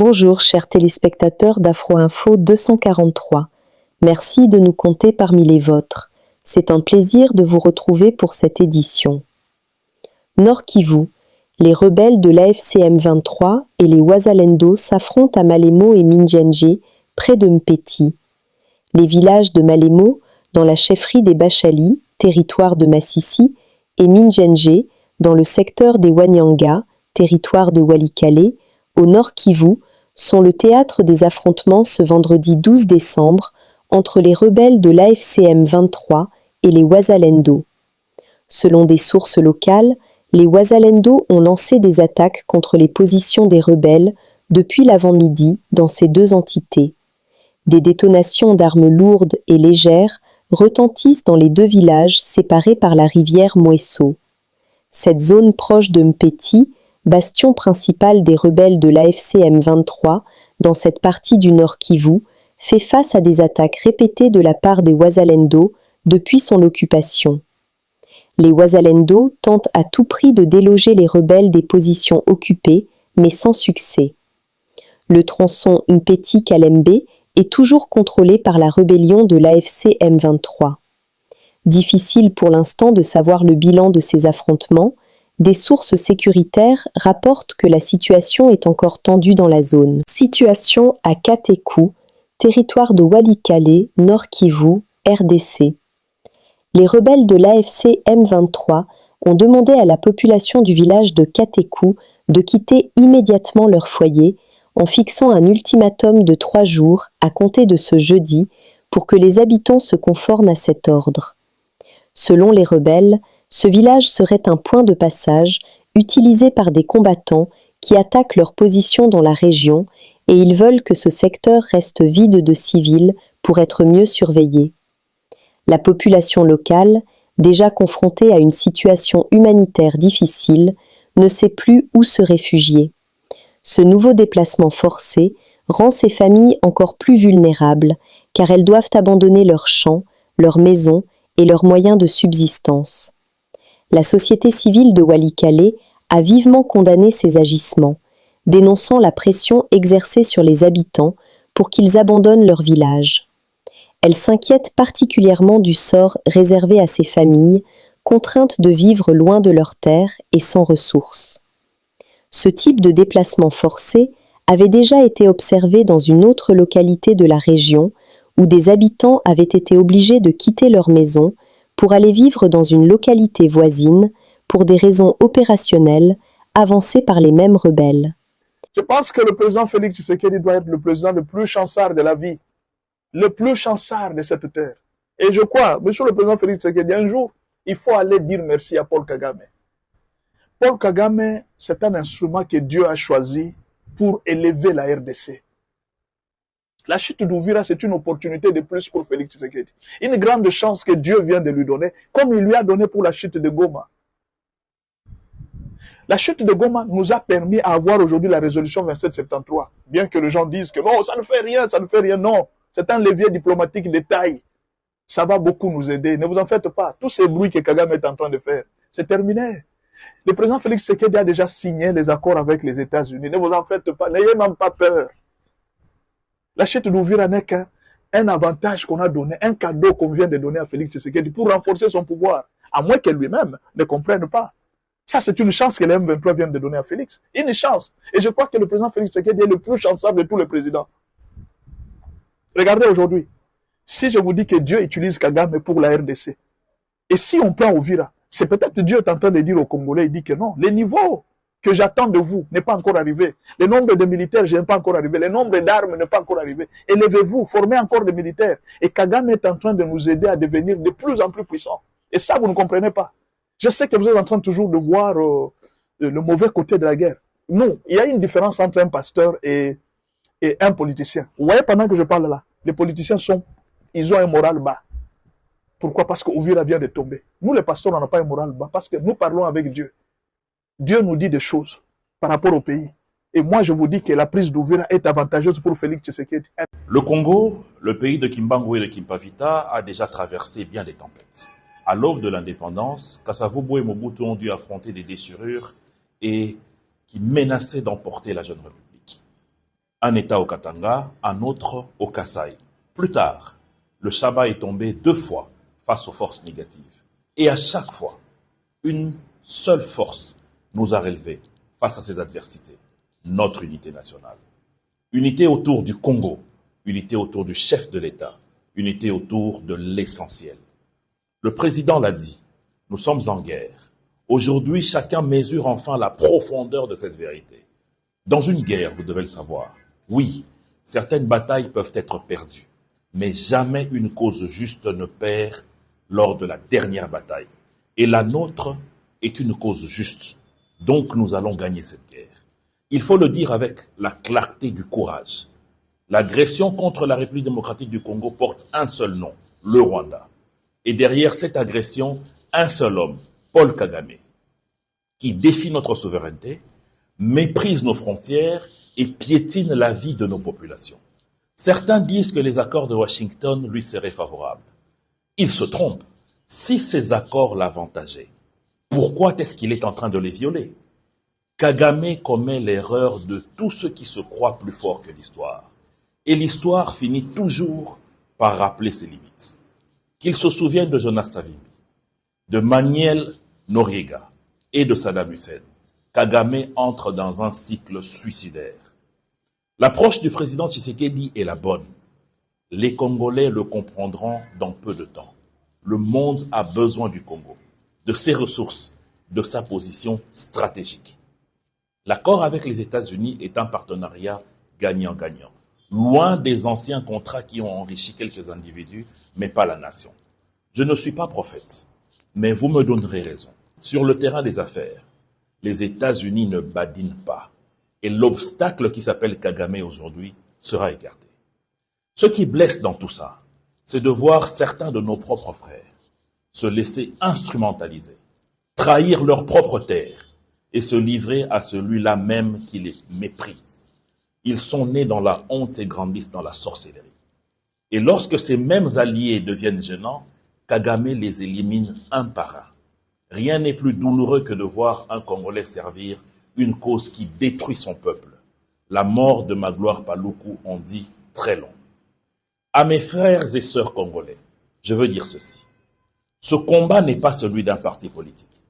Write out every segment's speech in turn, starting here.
Bonjour chers téléspectateurs d'Afro-Info 243. Merci de nous compter parmi les vôtres. C'est un plaisir de vous retrouver pour cette édition. Nord Kivu, les rebelles de l'AFC M23 et les Wazalendo s'affrontent à Malemo et Minjenje, près de Mpeti. Les villages de Malemo, dans la chefferie des Bachali, territoire de Massissi, et Minjenje, dans le secteur des Wanyanga, territoire de Walikale, au Nord Kivu, sont le théâtre des affrontements ce vendredi 12 décembre entre les rebelles de l'AFC M23 et les Wazalendo. Selon des sources locales, les Wazalendo ont lancé des attaques contre les positions des rebelles depuis l'avant-midi dans ces deux entités. Des détonations d'armes lourdes et légères retentissent dans les deux villages séparés par la rivière Mweso. Cette zone proche de Mpeti, bastion principal des rebelles de l'AFC M23 dans cette partie du Nord Kivu, fait face à des attaques répétées de la part des Wazalendo depuis son occupation. Les Wazalendo tentent à tout prix de déloger les rebelles des positions occupées, mais sans succès. Le tronçon Mpeti-Kalembe est toujours contrôlé par la rébellion de l'AFC M23. Difficile pour l'instant de savoir le bilan de ces affrontements, des sources sécuritaires rapportent que la situation est encore tendue dans la zone. Situation à Katekou, territoire de Walikale, Nord Kivu, RDC. Les rebelles de l'AFC M23 ont demandé à la population du village de Katekou de quitter immédiatement leur foyer en fixant un ultimatum de 3 jours à compter de ce jeudi pour que les habitants se conforment à cet ordre. Selon les rebelles, ce village serait un point de passage utilisé par des combattants qui attaquent leur position dans la région et ils veulent que ce secteur reste vide de civils pour être mieux surveillé. La population locale, déjà confrontée à une situation humanitaire difficile, ne sait plus où se réfugier. Ce nouveau déplacement forcé rend ces familles encore plus vulnérables car elles doivent abandonner leurs champs, leurs maisons et leurs moyens de subsistance. La société civile de Walikale a vivement condamné ces agissements, dénonçant la pression exercée sur les habitants pour qu'ils abandonnent leur village. Elle s'inquiète particulièrement du sort réservé à ces familles, contraintes de vivre loin de leurs terres et sans ressources. Ce type de déplacement forcé avait déjà été observé dans une autre localité de la région où des habitants avaient été obligés de quitter leur maison pour aller vivre dans une localité voisine pour des raisons opérationnelles avancées par les mêmes rebelles. Je pense que le président Félix Tshisekedi doit être le président le plus chancard de la vie, le plus chancard de cette terre. Et je crois, monsieur le président Félix Tshisekedi, un jour, il faut aller dire merci à Paul Kagame. Paul Kagame, c'est un instrument que Dieu a choisi pour élever la RDC. La chute d'Ouvira, c'est une opportunité de plus pour Félix Tshisekedi. Une grande chance que Dieu vient de lui donner, comme il lui a donné pour la chute de Goma. La chute de Goma nous a permis d'avoir aujourd'hui la résolution 2773. Bien que les gens disent que non, ça ne fait rien, ça ne fait rien. Non, c'est un levier diplomatique de taille. Ça va beaucoup nous aider. Ne vous en faites pas. Tous ces bruits que Kagame est en train de faire, c'est terminé. Le président Félix Tshisekedi a déjà signé les accords avec les États-Unis. Ne vous en faites pas. N'ayez même pas peur. La chute d'Ouvira n'est qu'un avantage qu'on a donné, un cadeau qu'on vient de donner à Félix Tshisekedi pour renforcer son pouvoir, à moins que lui-même ne comprenne pas. Ça, c'est une chance que les M23 viennent de donner à Félix. Une chance. Et je crois que le président Félix Tshisekedi est le plus chancable de tous les présidents. Regardez aujourd'hui. Si je vous dis que Dieu utilise Kagame pour la RDC, et si on prend Ouvira, c'est peut-être Dieu est en train de dire aux Congolais, il dit que non, le niveau que j'attends de vous n'est pas encore arrivé. Le nombre de militaires n'est pas encore arrivé. Le nombre d'armes n'est pas encore arrivé. Élevez-vous, formez encore des militaires. Et Kagame est en train de nous aider à devenir de plus en plus puissants. Et ça, vous ne comprenez pas. Je sais que vous êtes en train toujours de voir le mauvais côté de la guerre. Non, il y a une différence entre un pasteur et un politicien. Vous voyez, pendant que je parle là, les politiciens ils ont un moral bas. Pourquoi? Parce que Ouvira vient de tomber. Nous, les pasteurs, on n'a pas un moral bas parce que nous parlons avec Dieu. Dieu nous dit des choses par rapport au pays. Et moi, je vous dis que la prise d'Ouvira est avantageuse pour Félix Tshisekedi. Le Congo, le pays de Kimbangu et de Kimpavita, a déjà traversé bien des tempêtes. À l'aube de l'indépendance, Kasavubu et Mobutu ont dû affronter des déchirures et qui menaçaient d'emporter la jeune République. Un État au Katanga, un autre au Kasaï. Plus tard, le Shaba est tombé 2 fois face aux forces négatives. Et à chaque fois, une seule force nous a relevés face à ces adversités. Notre unité nationale. Unité autour du Congo, unité autour du chef de l'État, unité autour de l'essentiel. Le président l'a dit, nous sommes en guerre. Aujourd'hui, chacun mesure enfin la profondeur de cette vérité. Dans une guerre, vous devez le savoir, oui, certaines batailles peuvent être perdues, mais jamais une cause juste ne perd lors de la dernière bataille. Et la nôtre est une cause juste. Donc nous allons gagner cette guerre. Il faut le dire avec la clarté du courage. L'agression contre la République démocratique du Congo porte un seul nom, le Rwanda. Et derrière cette agression, un seul homme, Paul Kagame, qui défie notre souveraineté, méprise nos frontières et piétine la vie de nos populations. Certains disent que les accords de Washington lui seraient favorables. Ils se trompent. Si ces accords l'avantageaient, pourquoi est-ce qu'il est en train de les violer? Kagame commet l'erreur de tous ceux qui se croient plus forts que l'histoire. Et l'histoire finit toujours par rappeler ses limites. Qu'il se souvienne de Jonas Savimbi, de Maniel Noriega et de Saddam Hussein, Kagame entre dans un cycle suicidaire. L'approche du président Tshisekedi est la bonne. Les Congolais le comprendront dans peu de temps. Le monde a besoin du Congo, de ses ressources, de sa position stratégique. L'accord avec les États-Unis est un partenariat gagnant-gagnant, loin des anciens contrats qui ont enrichi quelques individus, mais pas la nation. Je ne suis pas prophète, mais vous me donnerez raison. Sur le terrain des affaires, les États-Unis ne badinent pas, et l'obstacle qui s'appelle Kagame aujourd'hui sera écarté. Ce qui blesse dans tout ça, c'est de voir certains de nos propres frères se laisser instrumentaliser, trahir leur propre terre et se livrer à celui-là même qui les méprise. Ils sont nés dans la honte et grandissent dans la sorcellerie. Et lorsque ces mêmes alliés deviennent gênants, Kagame les élimine un par un. Rien n'est plus douloureux que de voir un Congolais servir une cause qui détruit son peuple. La mort de Magloire Paluku en dit très long. À mes frères et sœurs congolais, je veux dire ceci. Ce combat n'est pas celui d'un parti politique,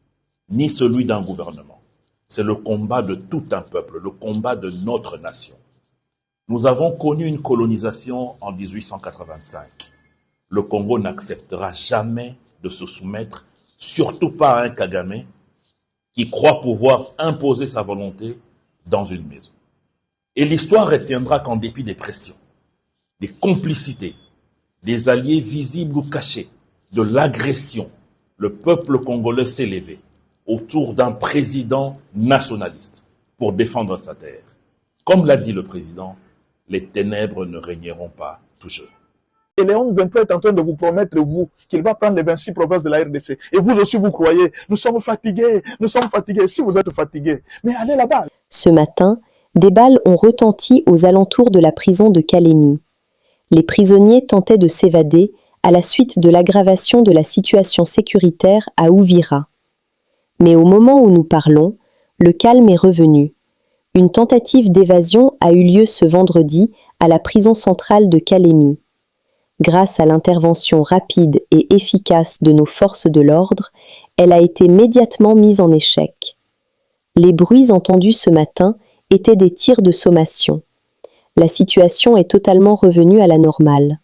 ni celui d'un gouvernement. C'est le combat de tout un peuple, le combat de notre nation. Nous avons connu une colonisation en 1885. Le Congo n'acceptera jamais de se soumettre, surtout pas à un Kagame qui croit pouvoir imposer sa volonté dans une maison. Et l'histoire retiendra qu'en dépit des pressions, des complicités, des alliés visibles ou cachés, de l'agression, le peuple congolais s'est levé autour d'un président nationaliste pour défendre sa terre. Comme l'a dit le président, les ténèbres ne régneront pas toujours. Et Léon Benko est en train de vous promettre, vous, qu'il va prendre les 26 provinces de la RDC. Et vous aussi, vous croyez, nous sommes fatigués. Si vous êtes fatigués, mais allez là-bas. Ce matin, des balles ont retenti aux alentours de la prison de Kalemi. Les prisonniers tentaient de s'évader à la suite de l'aggravation de la situation sécuritaire à Ouvira. Mais au moment où nous parlons, le calme est revenu. Une tentative d'évasion a eu lieu ce vendredi à la prison centrale de Kalemi. Grâce à l'intervention rapide et efficace de nos forces de l'ordre, elle a été immédiatement mise en échec. Les bruits entendus ce matin étaient des tirs de sommation. La situation est totalement revenue à la normale.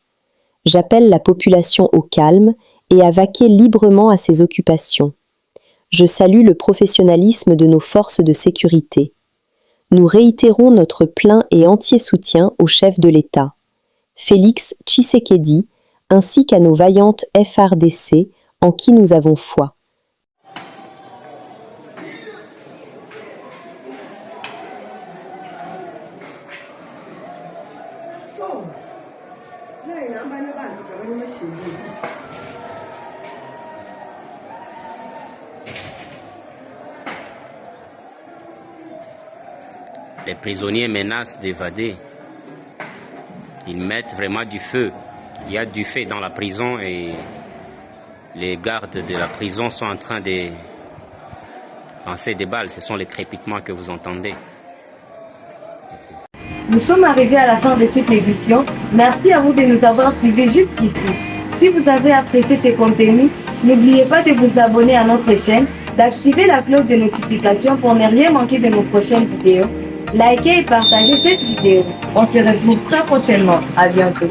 J'appelle la population au calme et à vaquer librement à ses occupations. Je salue le professionnalisme de nos forces de sécurité. Nous réitérons notre plein et entier soutien au chef de l'État, Félix Tshisekedi, ainsi qu'à nos vaillantes FARDC en qui nous avons foi. Les prisonniers menacent d'évader. Ils mettent vraiment du feu. Il y a du feu dans la prison et les gardes de la prison sont en train de lancer des balles. Ce sont les crépitements que vous entendez. Nous sommes arrivés à la fin de cette édition. Merci à vous de nous avoir suivis jusqu'ici. Si vous avez apprécié ces contenus, n'oubliez pas de vous abonner à notre chaîne, d'activer la cloche de notification pour ne rien manquer de nos prochaines vidéos. Likez et partagez cette vidéo. On se retrouve très prochainement. À bientôt.